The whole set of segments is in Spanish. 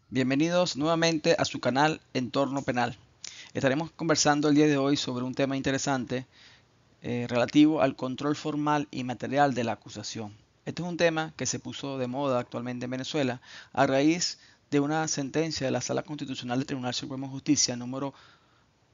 Bienvenidos nuevamente a su canal Entorno Penal. Estaremos conversando el día de hoy sobre un tema interesante relativo al control formal y material de la acusación. Este es un tema que se puso de moda actualmente en Venezuela a raíz de una sentencia de la Sala Constitucional del Tribunal Supremo de Justicia número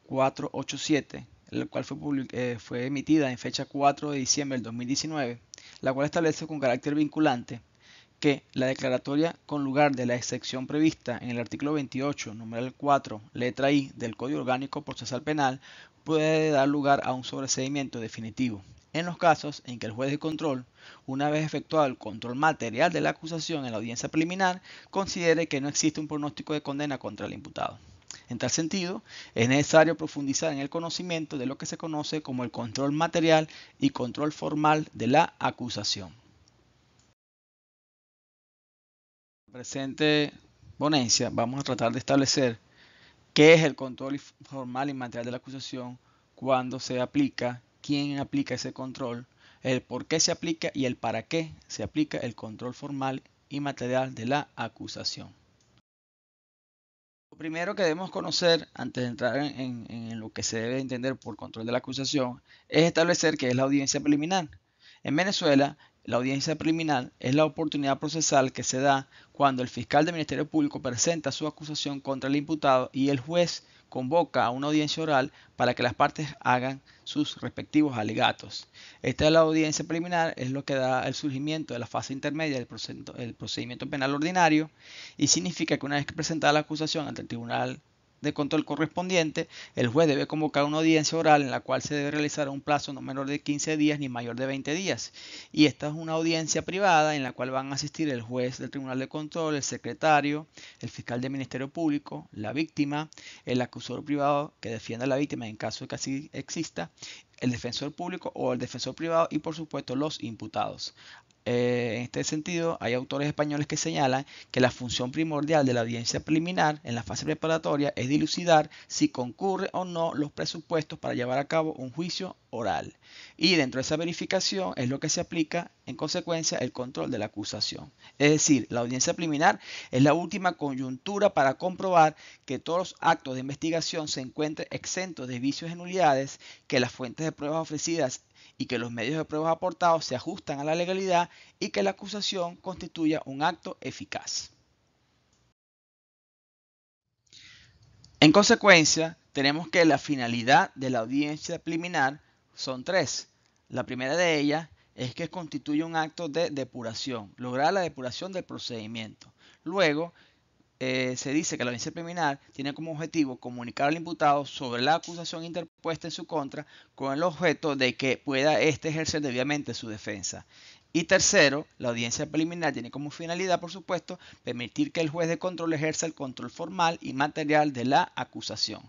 487, la cual fue emitida en fecha 4 de diciembre del 2019, la cual establece con carácter vinculante que la declaratoria con lugar de la excepción prevista en el artículo 28, numeral 4, letra I del Código Orgánico Procesal Penal puede dar lugar a un sobreseimiento definitivo en los casos en que el juez de control, una vez efectuado el control material de la acusación en la audiencia preliminar, considere que no existe un pronóstico de condena contra el imputado. En tal sentido, es necesario profundizar en el conocimiento de lo que se conoce como el control material y control formal de la acusación. Presente ponencia vamos a tratar de establecer qué es el control formal y material de la acusación, cuándo se aplica, quién aplica ese control, el por qué se aplica y el para qué se aplica el control formal y material de la acusación. Lo primero que debemos conocer antes de entrar en lo que se debe entender por control de la acusación es establecer qué es la audiencia preliminar. En Venezuela, la audiencia preliminar es la oportunidad procesal que se da cuando el fiscal del Ministerio Público presenta su acusación contra el imputado y el juez convoca a una audiencia oral para que las partes hagan sus respectivos alegatos. Esta es la audiencia preliminar, es lo que da el surgimiento de la fase intermedia del procedimiento penal ordinario y significa que una vez que presentada la acusación ante el tribunal de control correspondiente, el juez debe convocar una audiencia oral en la cual se debe realizar un plazo no menor de 15 días ni mayor de 20 días. Y esta es una audiencia privada en la cual van a asistir el juez del tribunal de control, el secretario, el fiscal del Ministerio Público, la víctima, el acusador privado que defienda a la víctima en caso de que así exista, el defensor público o el defensor privado y por supuesto los imputados. En este sentido, hay autores españoles que señalan que la función primordial de la audiencia preliminar en la fase preparatoria es dilucidar si concurre o no los presupuestos para llevar a cabo un juicio oral. Y dentro de esa verificación es lo que se aplica en consecuencia el control de la acusación. Es decir, la audiencia preliminar es la última coyuntura para comprobar que todos los actos de investigación se encuentren exentos de vicios y nulidades, que las fuentes de pruebas ofrecidas y que los medios de pruebas aportados se ajustan a la legalidad y que la acusación constituya un acto eficaz. En consecuencia, tenemos que la finalidad de la audiencia preliminar son tres. La primera de ellas es que constituye un acto de depuración, lograr la depuración del procedimiento. Luego, se dice que la audiencia preliminar tiene como objetivo comunicar al imputado sobre la acusación interpuesta en su contra con el objeto de que pueda éste ejercer debidamente su defensa. Y tercero, la audiencia preliminar tiene como finalidad, por supuesto, permitir que el juez de control ejerza el control formal y material de la acusación.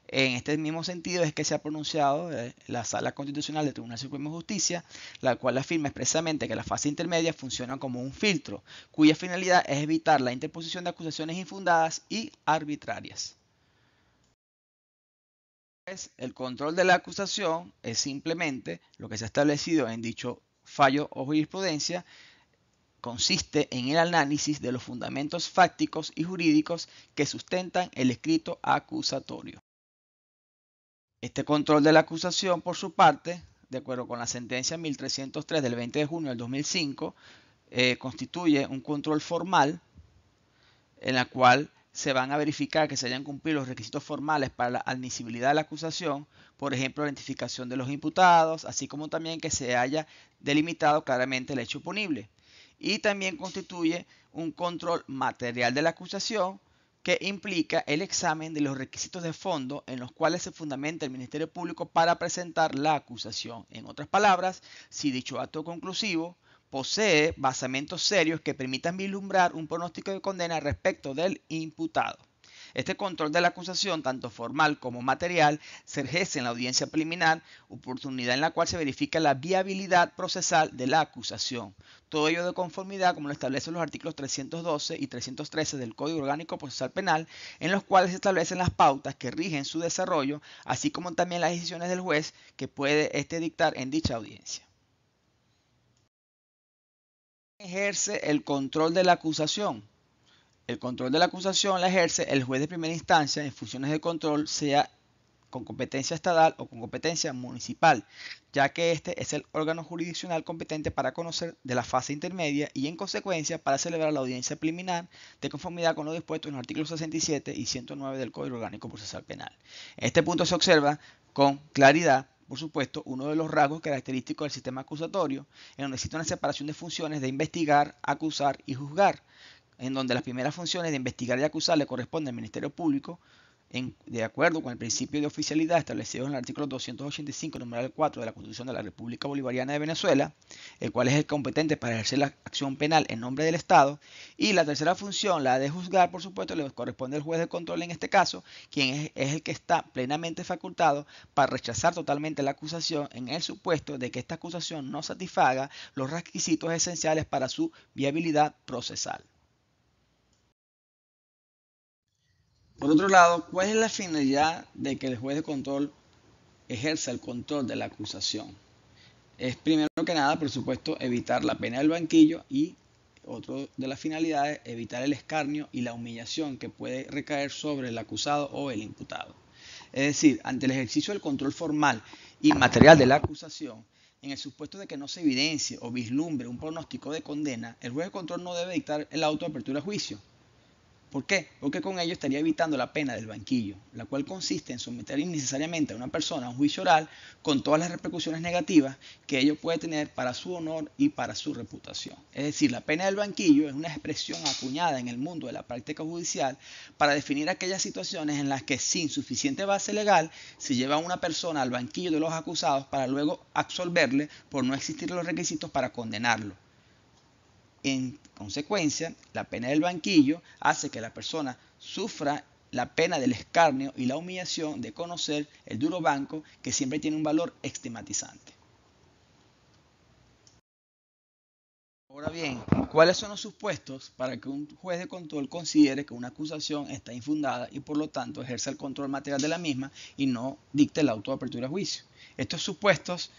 En este mismo sentido es que se ha pronunciado la Sala Constitucional del Tribunal Supremo de Justicia, la cual afirma expresamente que la fase intermedia funciona como un filtro, cuya finalidad es evitar la interposición de acusaciones infundadas y arbitrarias. El control de la acusación es simplemente lo que se ha establecido en dicho fallo o jurisprudencia, consiste en el análisis de los fundamentos fácticos y jurídicos que sustentan el escrito acusatorio. Este control de la acusación, por su parte, de acuerdo con la sentencia 1303 del 20 de junio del 2005, constituye un control formal en la cual se van a verificar que se hayan cumplido los requisitos formales para la admisibilidad de la acusación, por ejemplo, la identificación de los imputados, así como también que se haya delimitado claramente el hecho punible. Y también constituye un control material de la acusación que implica el examen de los requisitos de fondo en los cuales se fundamenta el Ministerio Público para presentar la acusación. En otras palabras, si dicho acto conclusivo posee basamentos serios que permitan vislumbrar un pronóstico de condena respecto del imputado. Este control de la acusación, tanto formal como material, se ejerce en la audiencia preliminar, oportunidad en la cual se verifica la viabilidad procesal de la acusación. Todo ello de conformidad, como lo establecen los artículos 312 y 313 del Código Orgánico Procesal Penal, en los cuales se establecen las pautas que rigen su desarrollo, así como también las decisiones del juez que puede dictar en dicha audiencia. Ejerce el control de la acusación. El control de la acusación la ejerce el juez de primera instancia en funciones de control, sea con competencia estatal o con competencia municipal, ya que este es el órgano jurisdiccional competente para conocer de la fase intermedia y, en consecuencia, para celebrar la audiencia preliminar de conformidad con lo dispuesto en los artículos 67 y 109 del Código Orgánico Procesal Penal. En este punto se observa con claridad, por supuesto, uno de los rasgos característicos del sistema acusatorio, en donde existe una separación de funciones de investigar, acusar y juzgar, en donde las primeras funciones de investigar y acusar le corresponden al Ministerio Público, de acuerdo con el principio de oficialidad establecido en el artículo 285, numeral 4 de la Constitución de la República Bolivariana de Venezuela, el cual es el competente para ejercer la acción penal en nombre del Estado. Y la tercera función, la de juzgar, por supuesto, le corresponde al juez de control en este caso, quien es el que está plenamente facultado para rechazar totalmente la acusación en el supuesto de que esta acusación no satisfaga los requisitos esenciales para su viabilidad procesal. Por otro lado, ¿cuál es la finalidad de que el juez de control ejerza el control de la acusación? Es, primero que nada, por supuesto, evitar la pena del banquillo, y otro de las finalidades, evitar el escarnio y la humillación que puede recaer sobre el acusado o el imputado. Es decir, ante el ejercicio del control formal y material de la acusación, en el supuesto de que no se evidencie o vislumbre un pronóstico de condena, el juez de control no debe dictar el auto de apertura a juicio. ¿Por qué? Porque con ello estaría evitando la pena del banquillo, la cual consiste en someter innecesariamente a una persona a un juicio oral con todas las repercusiones negativas que ello puede tener para su honor y para su reputación. Es decir, la pena del banquillo es una expresión acuñada en el mundo de la práctica judicial para definir aquellas situaciones en las que, sin suficiente base legal, se lleva a una persona al banquillo de los acusados para luego absolverle por no existir los requisitos para condenarlo. En consecuencia, la pena del banquillo hace que la persona sufra la pena del escarnio y la humillación de conocer el duro banco, que siempre tiene un valor estigmatizante. Ahora bien, ¿cuáles son los supuestos para que un juez de control considere que una acusación está infundada y, por lo tanto, ejerza el control material de la misma y no dicte el auto de apertura a juicio? Estos supuestos,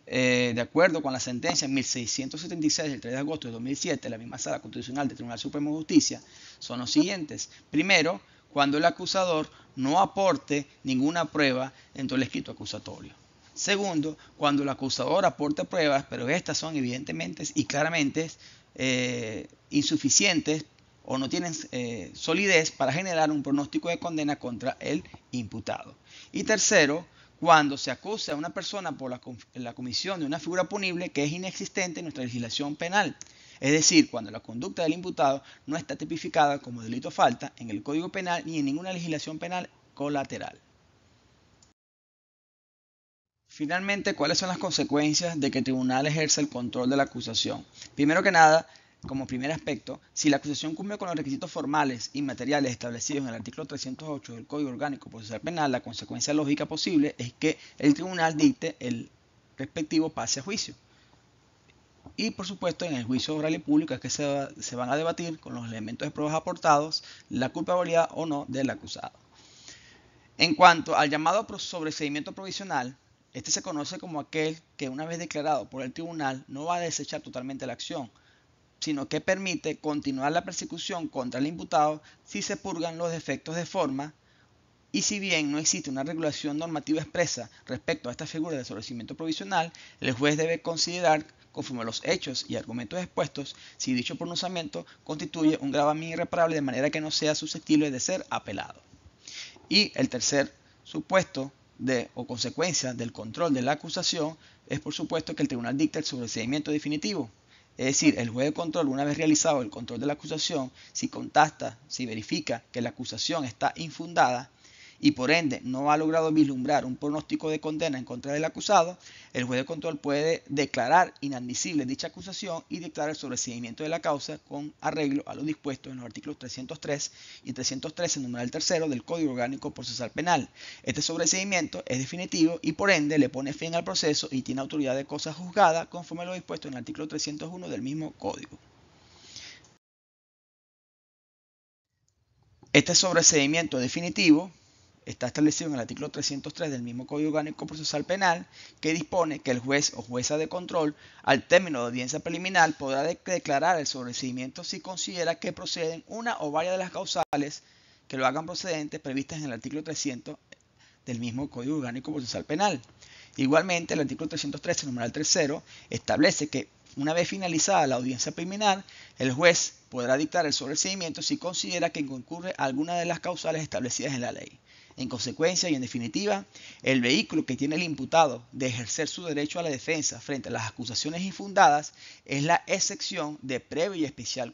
de acuerdo con la sentencia 1676 del 3 de agosto de 2007 de la misma Sala Constitucional del Tribunal Supremo de Justicia, son los siguientes. Primero, cuando el acusador no aporte ninguna prueba dentro del escrito acusatorio. Segundo, cuando el acusador aporte pruebas, pero estas son evidentemente y claramente insuficientes o no tienen solidez para generar un pronóstico de condena contra el imputado. Y tercero, cuando se acuse a una persona por la comisión de una figura punible que es inexistente en nuestra legislación penal. Es decir, cuando la conducta del imputado no está tipificada como delito falta en el Código Penal ni en ninguna legislación penal colateral. Finalmente, ¿cuáles son las consecuencias de que el tribunal ejerza el control de la acusación? Primero que nada, como primer aspecto, si la acusación cumple con los requisitos formales y materiales establecidos en el artículo 308 del Código Orgánico Procesal Penal, la consecuencia lógica posible es que el tribunal dicte el respectivo pase a juicio. Y, por supuesto, en el juicio oral y público es que se van a debatir con los elementos de pruebas aportados la culpabilidad o no del acusado. En cuanto al llamado sobreseimiento provisional, este se conoce como aquel que, una vez declarado por el tribunal, no va a desechar totalmente la acción, sino que permite continuar la persecución contra el imputado si se purgan los defectos de forma, y si bien no existe una regulación normativa expresa respecto a esta figura de sobreseimiento provisional, el juez debe considerar, conforme a los hechos y argumentos expuestos, si dicho pronunciamiento constituye un gravamen irreparable de manera que no sea susceptible de ser apelado. Y el tercer supuesto o consecuencia del control de la acusación es, por supuesto, que el tribunal dicta el sobreseimiento definitivo. Es decir, el juez de control, una vez realizado el control de la acusación, si verifica que la acusación está infundada y por ende no ha logrado vislumbrar un pronóstico de condena en contra del acusado, el juez de control puede declarar inadmisible dicha acusación y declarar el sobreseimiento de la causa con arreglo a lo dispuesto en los artículos 303 y 313, numeral tercero del Código Orgánico Procesal Penal. Este sobreseimiento es definitivo y por ende le pone fin al proceso y tiene autoridad de cosa juzgada conforme a lo dispuesto en el artículo 301 del mismo Código. Este sobreseimiento definitivo está establecido en el artículo 303 del mismo Código Orgánico Procesal Penal, que dispone que el juez o jueza de control, al término de audiencia preliminar, podrá declarar el sobreseimiento si considera que proceden una o varias de las causales que lo hagan procedentes previstas en el artículo 300 del mismo Código Orgánico Procesal Penal. Igualmente, el artículo 313, numeral tercero, establece que una vez finalizada la audiencia preliminar, el juez podrá dictar el sobreseimiento si considera que concurre alguna de las causales establecidas en la ley. En consecuencia y en definitiva, el vehículo que tiene el imputado de ejercer su derecho a la defensa frente a las acusaciones infundadas es la excepción de previo y especial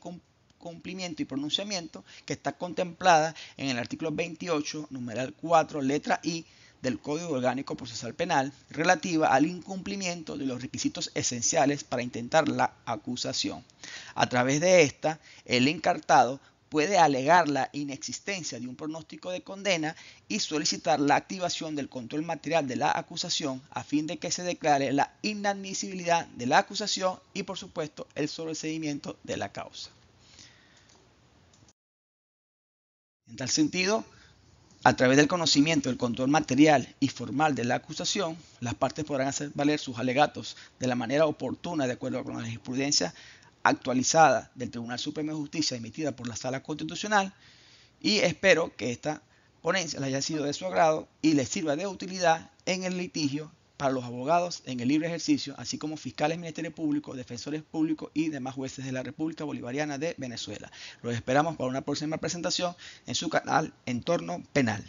cumplimiento y pronunciamiento que está contemplada en el artículo 28, numeral 4, letra I del Código Orgánico Procesal Penal, relativa al incumplimiento de los requisitos esenciales para intentar la acusación. A través de esta, el encartado puede alegar la inexistencia de un pronóstico de condena y solicitar la activación del control material de la acusación a fin de que se declare la inadmisibilidad de la acusación y, por supuesto, el sobreseimiento de la causa. En tal sentido, a través del conocimiento del control material y formal de la acusación, las partes podrán hacer valer sus alegatos de la manera oportuna de acuerdo con la jurisprudencia actualizada del Tribunal Supremo de Justicia emitida por la Sala Constitucional, y espero que esta ponencia les haya sido de su agrado y les sirva de utilidad en el litigio para los abogados en el libre ejercicio, así como fiscales, ministerios públicos, defensores públicos y demás jueces de la República Bolivariana de Venezuela. Los esperamos para una próxima presentación en su canal Entorno Penal.